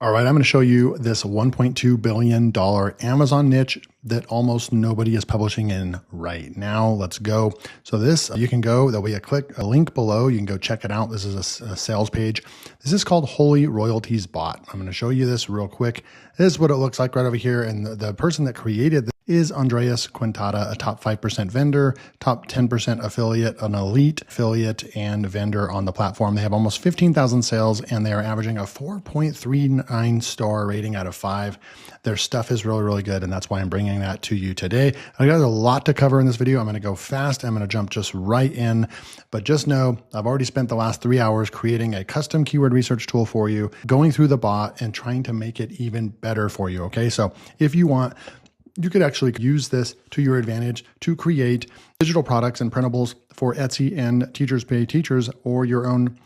All right, I'm going to show you this $1.2 billion Amazon niche that almost nobody is publishing in right now. Let's go. So this, you can go, there'll be a link below. You can go check it out. This is a sales page. This is called Holy Royalties Bot. I'm going to show you this real quick. This is what it looks like right over here. And the person that created this is Andreas Quintada, a top 5% vendor, top 10% affiliate, an elite affiliate and vendor on the platform. They have almost 15,000 sales and they are averaging a 4.39 star rating out of 5. Their stuff is really, really good. And that's why I'm bringing that to you today. I got a lot to cover in this video. I'm going to go fast. I'm going to jump just right in, but just know I've already spent the last 3 hours creating a custom keyword research tool for you, going through the bot and trying to make it even better for you. Okay. So if you want, you could actually use this to your advantage to create digital products and printables for Etsy and Teachers Pay Teachers, or your own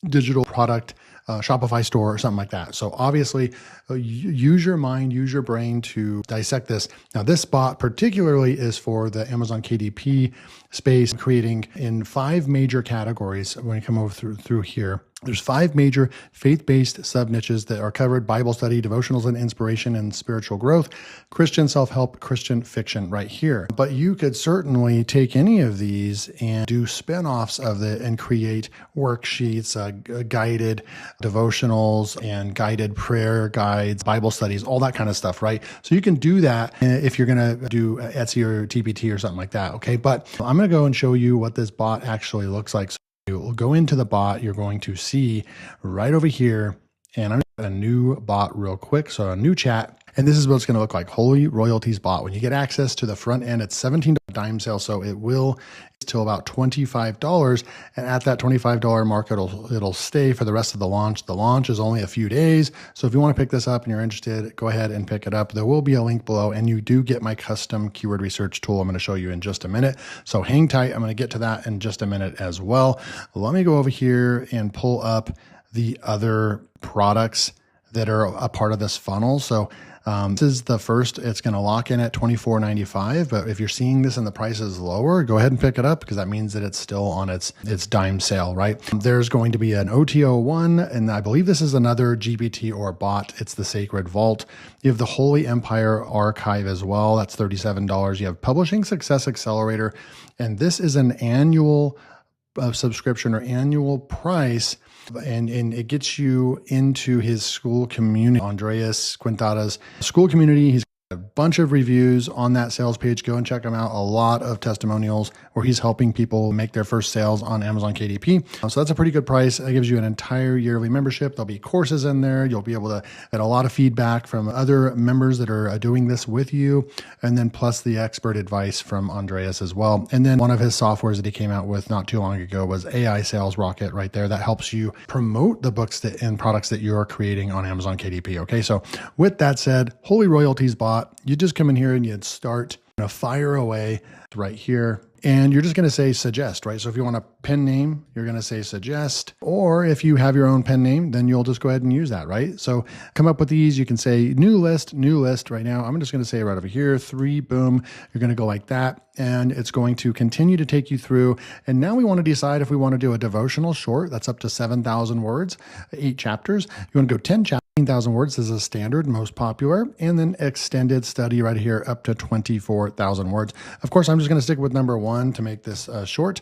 digital product Shopify store or something like that. So obviously use your mind, use your brain to dissect this. Now this bot particularly is for the Amazon KDP space, creating in 5 major categories. When you come over through here, there's 5 major faith-based sub-niches that are covered: Bible study, devotionals and inspiration and spiritual growth, Christian self-help, Christian fiction right here. But you could certainly take any of these and do spin-offs of it and create worksheets, guided devotionals and guided prayer guides, Bible studies, all that kind of stuff, right? So you can do that if you're going to do Etsy or TPT or something like that, okay? But I'm going to go and show you what this bot actually looks like. You'll go into the bot, you're going to see right over here, and I'm going to a new bot real quick. So a new chat, and this is what it's going to look like. Holy Royalties Bot. When you get access to the front end, it's $17 dime sale. So it will till about $25. And at that $25 mark, it'll stay for the rest of the launch. The launch is only a few days. So if you want to pick this up and you're interested, go ahead and pick it up. There will be a link below, and you do get my custom keyword research tool I'm going to show you in just a minute. So hang tight. I'm going to get to that in just a minute as well. Let me go over here and pull up the other products that are a part of this funnel. So this is the first. It's going to lock in at $24.95. But if you're seeing this and the price is lower, go ahead and pick it up, because that means that it's still on its dime sale, right? There's going to be an OTO one, and I believe this is another GPT or bot. It's the Sacred Vault. You have the Holy Empire Archive as well. That's $37. You have Publishing Success Accelerator, and this is an annual subscription or annual price. And it gets you into his school community, Andreas Quintada's school community. He's got a bunch of reviews on that sales page. Go and check him out. A lot of testimonials where he's helping people make their first sales on Amazon KDP. So that's a pretty good price. It gives you an entire yearly membership. There'll be courses in there. You'll be able to get a lot of feedback from other members that are doing this with you. And then plus the expert advice from Andreas as well. And then one of his softwares that he came out with not too long ago was AI Sales Rocket right there. That helps you promote the books and products that you're creating on Amazon KDP. Okay. So with that said, Holy Royalties Bot, you just come in here and you'd start fire away right here. And you're just going to say suggest, right? So if you want a pen name, you're going to say suggest. Or if you have your own pen name, then you'll just go ahead and use that, right? So come up with these. You can say new list right now. I'm just going to say right over here, 3, boom. You're going to go like that. And it's going to continue to take you through. And now we want to decide if we want to do a devotional short. That's up to 7,000 words, 8 chapters. You want to go 10 chapters. 15,000 words. This is a standard, most popular, and then extended study right here up to 24,000 words. Of course, I'm just going to stick with number 1 to make this short,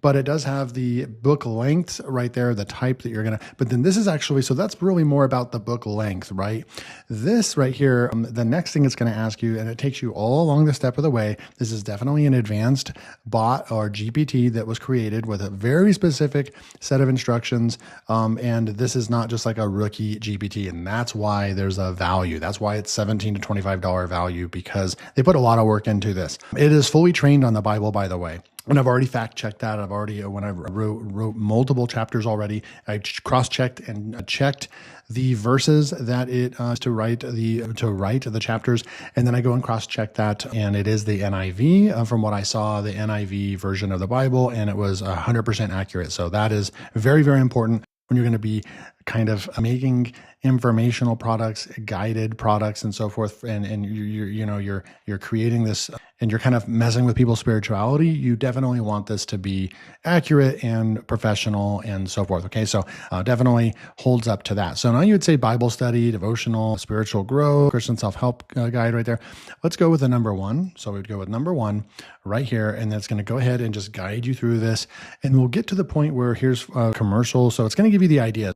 but it does have the book length right there, the type that you're going to, but then this is actually, so that's really more about the book length, right? This right here, the next thing it's going to ask you, and it takes you all along the step of the way. This is definitely an advanced bot or GPT that was created with a very specific set of instructions. And this is not just like a rookie GPT. And that's why there's a value. That's why it's $17 to $25 value, because they put a lot of work into this. It is fully trained on the Bible, by the way. And I've already fact checked that. I've already, when I wrote multiple chapters already, I cross-checked and checked the verses that it to write the chapters, and then I go and cross-check that, and it is the NIV. From what I saw, the NIV version of the Bible, and it was 100% accurate. So that is very, very important when you're going to be kind of making informational products, guided products, and so forth, and you're creating this, and you're kind of messing with people's spirituality, you definitely want this to be accurate and professional and so forth. Okay, so definitely holds up to that. So now you would say Bible study, devotional, spiritual growth, Christian self-help guide right there. Let's go with the number one. So we'd go with number one right here, and that's going to go ahead and just guide you through this. And we'll get to the point where here's a commercial. So it's going to give you the idea.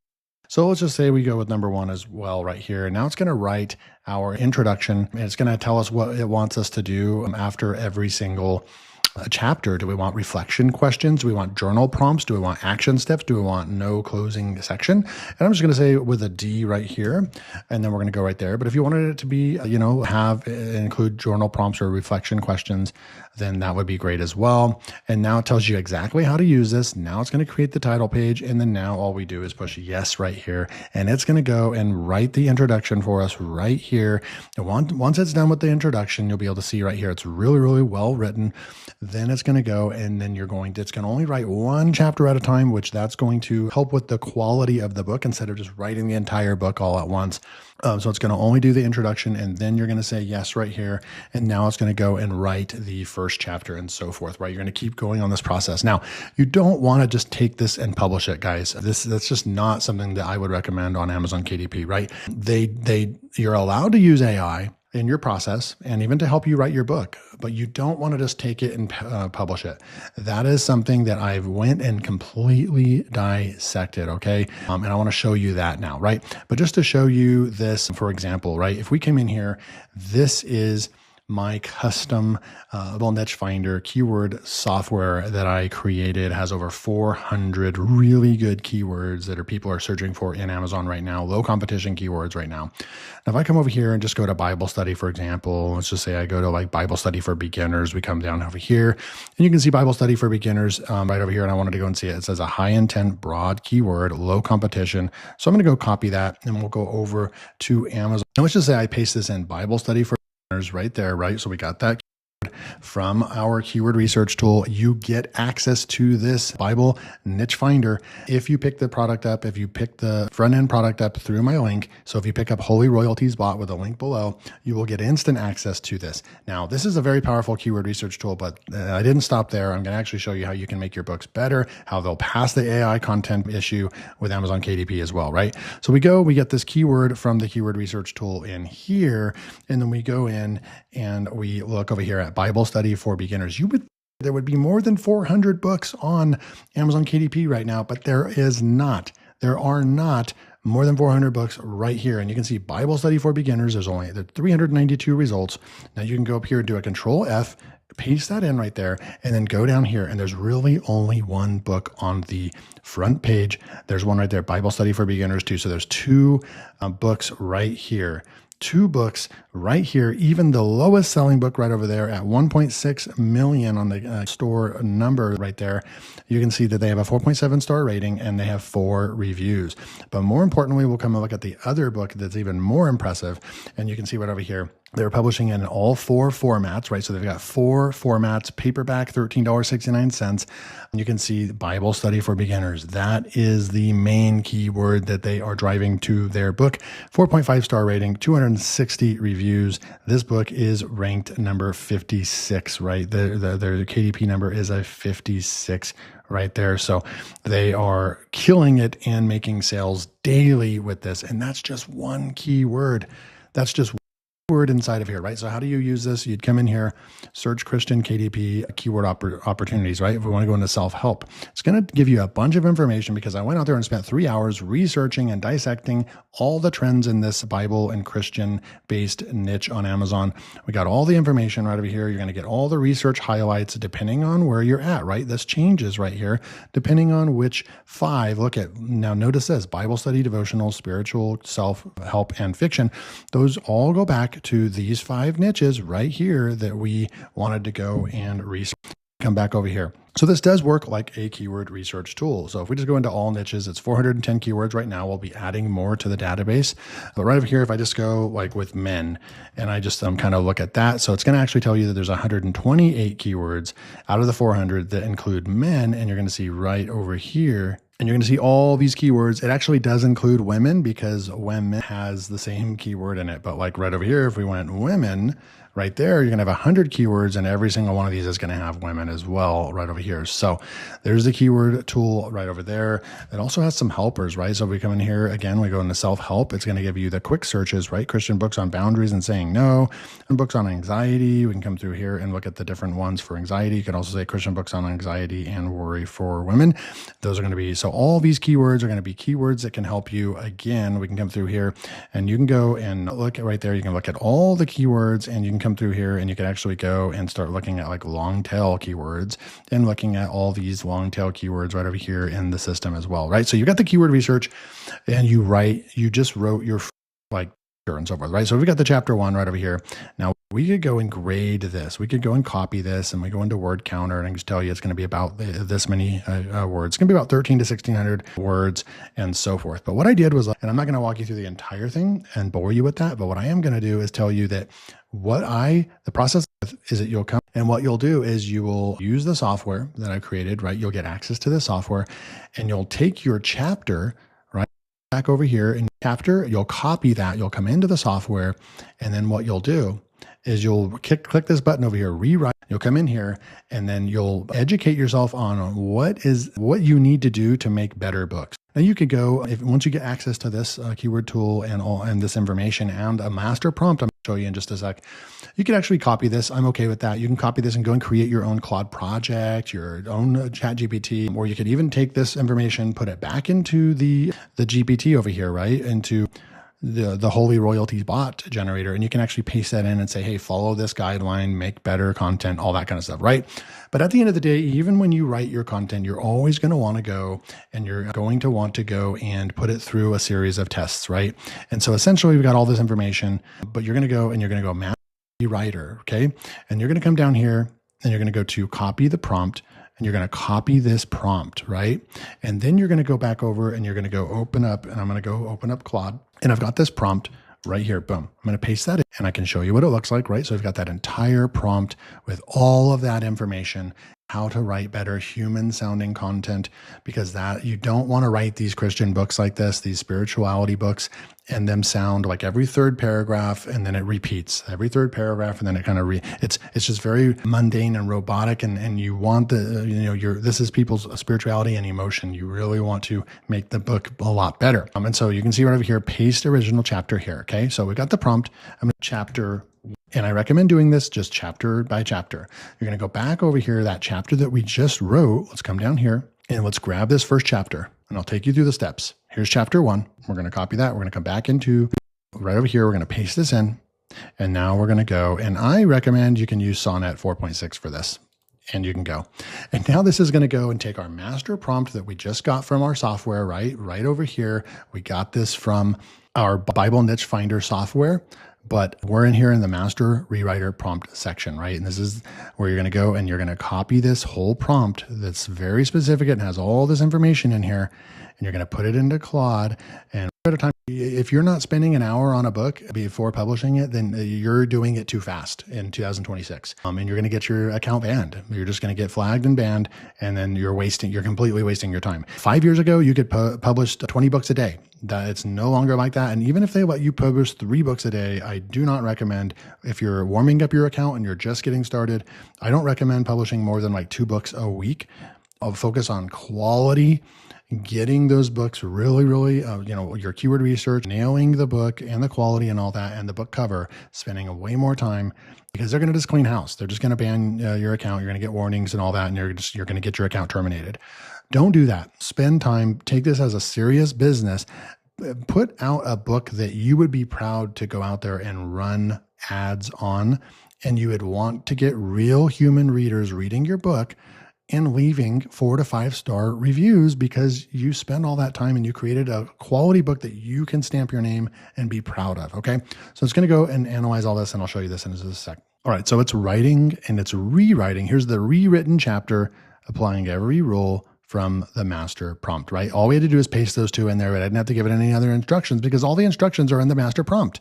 So let's just say we go with number one as well right here. Now it's going to write our introduction, and it's going to tell us what it wants us to do after every single chapter. Do we want reflection questions? Do we want journal prompts? Do we want action steps? Do we want no closing section? And I'm just going to say with a D right here, and then we're going to go right there. But if you wanted it to be, include journal prompts or reflection questions, then that would be great as well. And now it tells you exactly how to use this. Now it's going to create the title page. And then now all we do is push yes right here. And it's going to go and write the introduction for us right here. And once it's done with the introduction, you'll be able to see right here, it's really, really well written. Then it's going to go, and then it's going to only write one chapter at a time, which that's going to help with the quality of the book instead of just writing the entire book all at once. So it's going to only do the introduction, and then you're going to say yes right here. And now it's going to go and write the first chapter and so forth, right? You're going to keep going on this process. Now, you don't want to just take this and publish it, guys. That's just not something that I would recommend on Amazon KDP, right? You're allowed to use AI in your process and even to help you write your book, but you don't want to just take it and publish it. That is something that I've went and completely dissected, okay? And I want to show you that now, right? But just to show you this, for example, right? If we came in here, this is my custom BibleNiche Finder keyword software that I created. It has over 400 really good keywords that people are searching for in Amazon right now, low competition keywords right now. Now, if I come over here and just go to Bible study, for example, let's just say I go to like Bible study for beginners. We come down over here and you can see Bible study for beginners right over here. And I wanted to go and see it. It says a high intent, broad keyword, low competition. So I'm going to go copy that and we'll go over to Amazon. And let's just say I paste this in Bible study for right there, right? So we got that from our keyword research tool. You get access to this Bible Niche Finder if you pick the product up, if you pick the front end product up through my link. So if you pick up Holy Royalties Bot with a link below, you will get instant access to this. Now, this is a very powerful keyword research tool, but I didn't stop there. I'm going to actually show you how you can make your books better, how they'll pass the AI content issue with Amazon KDP as well, right? So we get this keyword from the keyword research tool in here, and then we go in and we look over here at Bible study for beginners. There would be more than 400 books on Amazon KDP right now, but there are not more than 400 books right here. And you can see Bible study for beginners. There's 392 results. Now you can go up here and do a Control F, paste that in right there, and then go down here. And there's really only one book on the front page. There's one right there, Bible study for beginners too. So there's two books right here. 2 books right here, even the lowest selling book right over there at 1.6 million on the store number right there. You can see that they have a 4.7 star rating and they have 4 reviews. But more importantly, we'll come and look at the other book that's even more impressive. And you can see right over here, they're publishing in all 4 formats, right? So they've got 4 formats, paperback, $13.69. And you can see Bible study for beginners. That is the main keyword that they are driving to their book. 4.5 star rating, 260 reviews. This book is ranked number 56, right? Their KDP number is a 56 right there. So they are killing it and making sales daily with this. And that's just one keyword. That's just word inside of here, right? So how do you use this? You'd come in here, search Christian KDP keyword opportunities, right? If we want to go into self-help, it's going to give you a bunch of information because I went out there and spent 3 hours researching and dissecting all the trends in this Bible and Christian based niche on Amazon. We got all the information right over here. You're going to get all the research highlights depending on where you're at, right? This changes right here, depending on which 5. Look at, now notice this, Bible study, devotional, spiritual, self-help, and fiction. Those all go back to these 5 niches right here that we wanted to go and research. Come back over here. So this does work like a keyword research tool. So if we just go into all niches, it's 410 keywords right now. We'll be adding more to the database. But right over here, if I just go like with men and I just kind of look at that, so it's going to actually tell you that there's 128 keywords out of the 400 that include men. And you're going to see right over here, And you're going to see all these keywords. It actually does include women because women has the same keyword in it. But like right over here, if we went women, right there, you're going to have 100 keywords and every single one of these is going to have women as well right over here. So there's the keyword tool right over there. It also has some helpers, right? So if we come in here again, we go into self-help. It's going to give you the quick searches, right? Christian books on boundaries and saying no, and books on anxiety. We can come through here and look at the different ones for anxiety. You can also say Christian books on anxiety and worry for women. Those are going to be, so all these keywords are going to be keywords that can help you. Again, we can come through here and you can go and look at right there. You can look at all the keywords and you can come through here and you can actually go and start looking at like long tail keywords and looking at all these long tail keywords right over here in the system as well, right? So you got the keyword research and you just wrote your like and so forth, right? So we got the chapter 1 right over here. Now we could go and grade this. We could go and copy this and we go into word counter and I can just tell you it's going to be about this many words. It's going to be about 13 to 1600 words and so forth. But what I did was, and I'm not going to walk you through the entire thing and bore you with that, but what I am going to do is tell you that the process is that you'll come and what you'll do is you will use the software that I created, right? You'll get access to this software and you'll take your chapter, right? Back over here in chapter, you'll copy that, you'll come into the software, and then what you'll do is you'll click this button over here, rewrite, you'll come in here, and then you'll educate yourself on what you need to do to make better books. Now you could go, once you get access to this keyword tool and this information and a master prompt, I'm going to show you in just a sec, you can actually copy this. I'm okay with that. You can copy this and go and create your own Claude project, your own chat GPT, or you could even take this information, put it back into the GPT over here, right? Into the Holy Royalties Bot generator, and you can actually paste that in and say, hey, follow this guideline, make better content, all that kind of stuff, right? But at the end of the day, even when you write your content, you're always going to want to go and you're going to want to go and put it through a series of tests, right? And so essentially we've got all this information, but you're going to go and you're going to go master writer, okay? And you're going to come down here and you're going to go to copy the prompt and you're going to copy this prompt, right? And then you're going to go back over and you're going to go open up, and I'm going to go open up Claude, and I've got this prompt right here. Boom. I'm going to paste that in and I can show you what it looks like, right? So I've got that entire prompt with all of that information, how to write better human sounding content, because that you don't want to write these Christian books like this, these spirituality books, and them sound like every third paragraph and then it repeats every third paragraph and then it kind of it's just very mundane and robotic, and you want this is people's spirituality and emotion. You really want to make the book a lot better. And so you can see right over here, paste original chapter here. Okay. So we got the prompt. I'm going to chapter, and I recommend doing this just chapter by chapter. You're going to go back over here, that chapter that we just wrote. Let's come down here and let's grab this first chapter and I'll take you through the steps. Here's chapter 1. We're going to copy that. We're going to come back into right over here. We're going to paste this in, and now we're going to go, and I recommend you can use Sonnet 4.6 for this, and you can go. And now this is going to go and take our master prompt that we just got from our software, right over here. We got this from our BibleNiche Finder software, but we're in here in the master rewriter prompt section, right? And this is where you're going to go and you're going to copy this whole prompt that's very specific and has all this information in here, and you're going to put it into Claude. And at a time, if you're not spending an hour on a book before publishing it, then you're doing it too fast in 2026. And you're going to get your account banned. You're just going to get flagged and banned, and then you're completely wasting your time. 5 years ago, you could publish 20 books a day. It's no longer like that. And even if they let you publish 3 books a day, I do not recommend, if you're warming up your account and you're just getting started, I don't recommend publishing more than like 2 books a week. I'll focus on quality, getting those books really, your keyword research, nailing the book and the quality and all that, and the book cover, spending way more time, because they're going to just clean house. They're just going to ban your account. You're going to get warnings and all that, and you're going to get your account terminated. Don't do that. Spend time. Take this as a serious business. Put out a book that you would be proud to go out there and run ads on, and you would want to get real human readers reading your book and leaving 4 to 5 star reviews, because you spend all that time and you created a quality book that you can stamp your name and be proud of. Okay. So it's going to go and analyze all this, and I'll show you this in just a sec. All right. So it's writing and it's rewriting. Here's the rewritten chapter, applying every rule from the master prompt, right? All we had to do is paste those 2 in there, but I didn't have to give it any other instructions because all the instructions are in the master prompt.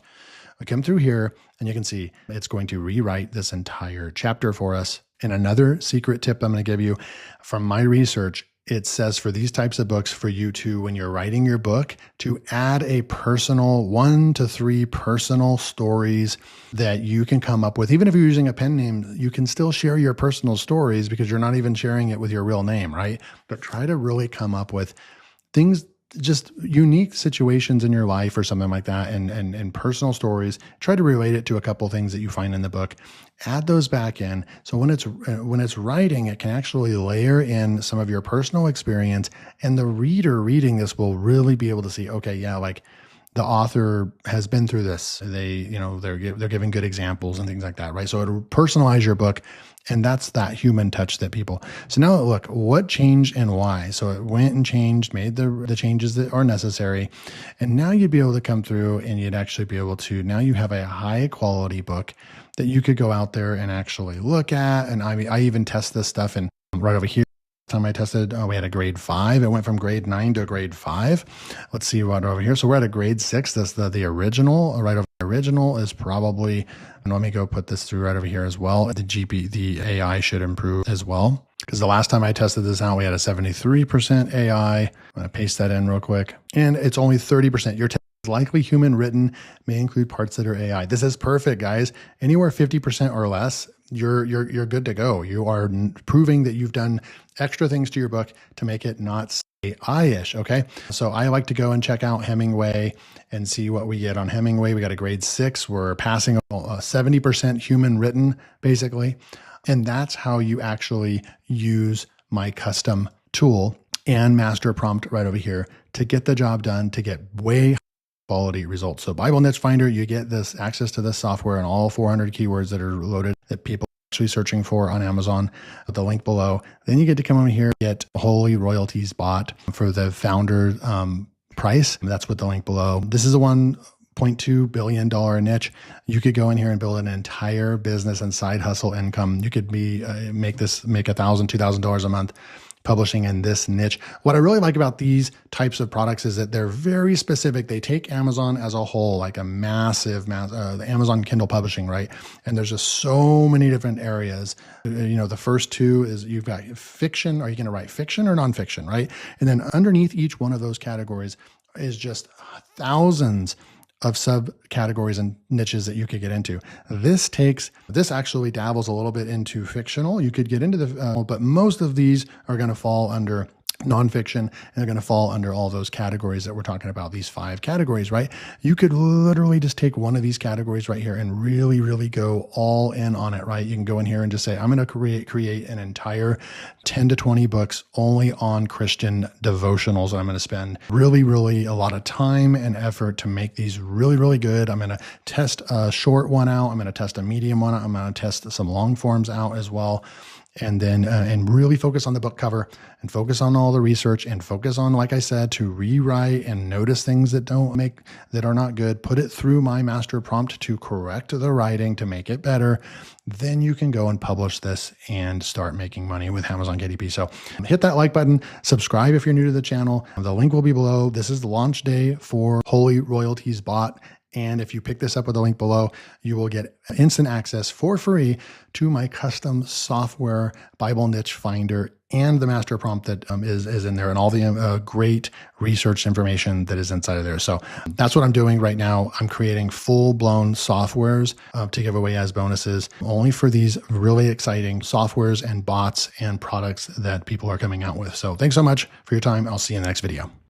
We come through here and you can see it's going to rewrite this entire chapter for us. And another secret tip I'm going to give you from my research, it says for these types of books for you to, when you're writing your book, to add a personal 1 to 3 personal stories that you can come up with. Even if you're using a pen name, you can still share your personal stories because you're not even sharing it with your real name, right? But try to really come up with things, just unique situations in your life or something like that, and personal stories. Try to relate it to a couple things that you find in the book. Add those back in. So when it's writing, it can actually layer in some of your personal experience, and the reader reading this will really be able to see, okay, yeah, like the author has been through this. They're giving good examples and things like that, right? So it'll personalize your book. And that's that human touch that people. So now look, what changed and why? So it went and changed, made the changes that are necessary. And now you'd be able to come through and you'd actually be able to, now you have a high quality book that you could go out there and actually look at. And I even test this stuff, and right over here, time I tested, we had a grade 5. It went from grade 9 to a grade 5. Let's see what over here. So we're at a grade 6. That's the original. Right over the original is probably, and let me go put this through right over here as well. The AI should improve as well, because the last time I tested this out, we had a 73% AI. I'm going to paste that in real quick. And it's only 30%. Your text is likely human written, may include parts that are AI. This is perfect, guys. Anywhere 50% or less, you're good to go. You are proving that you've done extra things to your book to make it not AI-ish, okay? So I like to go and check out Hemingway and see what we get on Hemingway. We got a grade 6. We're passing 70% human written, basically. And that's how you actually use my custom tool and master prompt right over here to get the job done, to get way quality results. So BibleNiche Finder, you get this access to this software and all 400 keywords that are loaded that people are actually searching for on Amazon at the link below. Then you get to come over here, get Holy Royalties Bot for the founder price. That's with the link below. This is a $1.2 billion niche. You could go in here and build an entire business and side hustle income. You could make $1,000, $2,000 a month publishing in this niche. What I really like about these types of products is that they're very specific. They take Amazon as a whole, like a massive, the Amazon Kindle publishing, right? And there's just so many different areas. The first two is you've got fiction. Are you going to write fiction or nonfiction, right? And then underneath each one of those categories is just thousands of subcategories and niches that you could get into. This actually dabbles a little bit into fictional. You could get into but most of these are going to fall under nonfiction, and they're going to fall under all those categories that we're talking about, these 5 categories, right? You could literally just take one of these categories right here and really, really go all in on it, right? You can go in here and just say, I'm going to create an entire 10 to 20 books only on Christian devotionals. And I'm going to spend really, really a lot of time and effort to make these really, really good. I'm going to test a short one out. I'm going to test a medium one out. I'm going to test some long forms out as well. And then, and really focus on the book cover and focus on all the research and focus on, like I said, to rewrite and notice things that that are not good, put it through my master prompt to correct the writing to make it better. Then you can go and publish this and start making money with Amazon KDP. So hit that like button, subscribe if you're new to the channel. The link will be below. This is the launch day for Holy Royalties Bot. And if you pick this up with the link below, you will get instant access for free to my custom software, BibleNiche Finder, and the master prompt that is in there, and all the great research information that is inside of there. So that's what I'm doing right now. I'm creating full-blown softwares to give away as bonuses, only for these really exciting softwares and bots and products that people are coming out with. So thanks so much for your time. I'll see you in the next video.